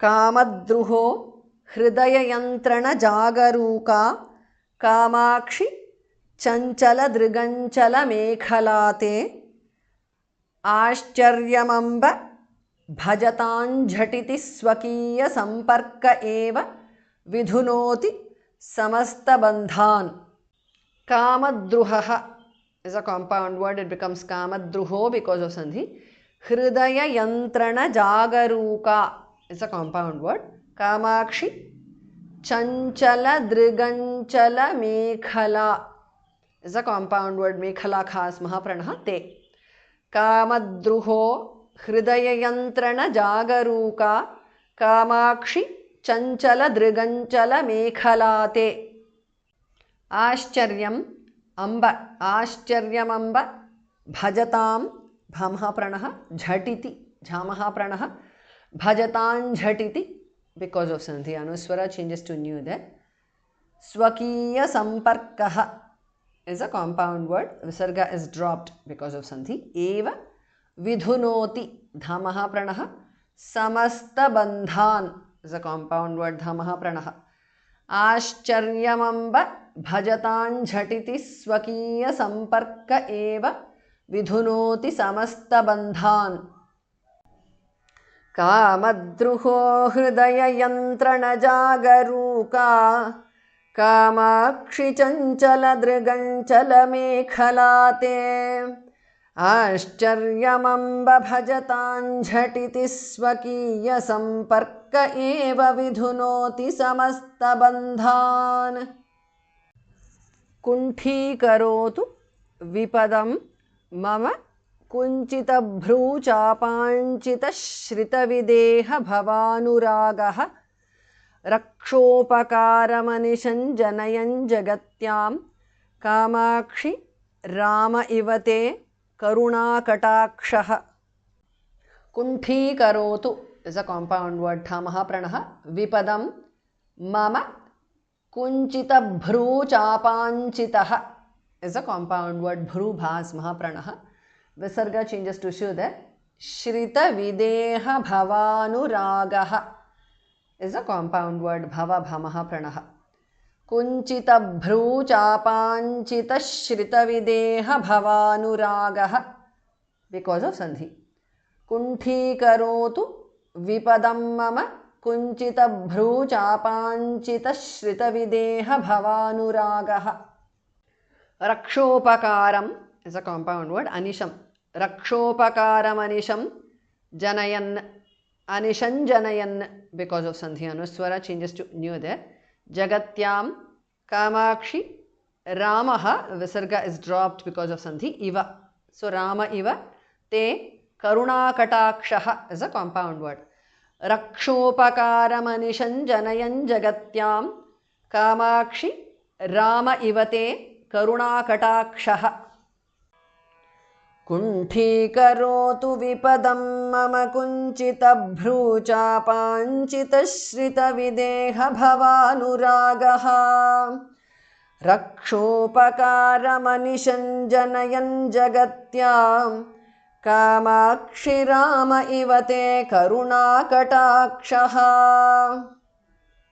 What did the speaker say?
कामद्रुहो हृदययन्त्रणजागरूका कामाक्षि चञ्चलदृगञ्चलमेखला ते आश्चर्यमम्ब भजताञ्झटिति स्वकीयसम्पर्क एव विधुनोति समस्तबन्धान्. Kamadruha is a compound word. It becomes kamadruho because of sandhi. Hridaya yantrana jagaruka is a compound word. Kamakshi chanchala driganchala mekhala is a compound word. Mekhala khas mahapranah te. Kamadruho hridaya yantrana jagaruka kamakshi chanchala driganchala mekhala te. आश्चर्यम Amb आश्चर्यमंब भजताम भमः प्रणः झटिति झमः प्रणः भजतां झटिति because of sandhi anuswara changes to new there. Swakiya samparkah is a compound word. Visarga is dropped because of sandhi. Eva vidhunoti dhamah pranah samasta bandhan is a compound word. Dhamah pranah आश्चर्यमंब भजतां झटिति स्वकीय संपर्क एव विधुनोति समस्त बंधान्. कामद्रुहो हृदय यंत्रण जागरूका कामाक्षि चंचल दृगंचल मेखला ते आश्चर्यमंब भजतां झटिति स्वकीय संपर्क एव विधुनोति समस्त बंधान्. कुंठीकरोतु विपदं मम कुञ्चितभ्रूचापाञ्चितश्रितविदेह भवानुरागः रक्षोपकारमनिशं जनयन् जगत्यां कामाक्षि राम इव ते करुणाकटाक्षः. कुंठीकरोतु is a compound word. thamah pranah vipadam mama kunchita bhru chapanchitah is a compound word. Bhru bhas mahapranah. Visarga changes to shu there. Shrita videha bhavanuragah is a compound word. Bhava bhamah pranah. Kunchita bhru chapanchita shrita videha bhavanuragah because of sandhi. Kunthikarotu vipadam mama kunchita bhru chapanchita shrita videha bhavanuragah. Rakshopakaram is a compound word. Anisham. Rakshopakaram anisham janayan. Anishan janayan because of sandhi anuswara changes to new there. Jagatyam kamakshi ramaha visarga is dropped because of sandhi iva. So rama iva te karunakatakshah is a compound word. Rakshopakaram anishan janayan jagatyam kamakshi rama iva te karunakatakshah. कुंठीकरोतु विपदं मम कुञ्चितभ्रूचापाञ्चितश्रितविदेह भवानुरागः रक्षोपकारमनिशं जनयन् जगत्यां कामाक्षि राम इव ते करुणाकटाक्षः.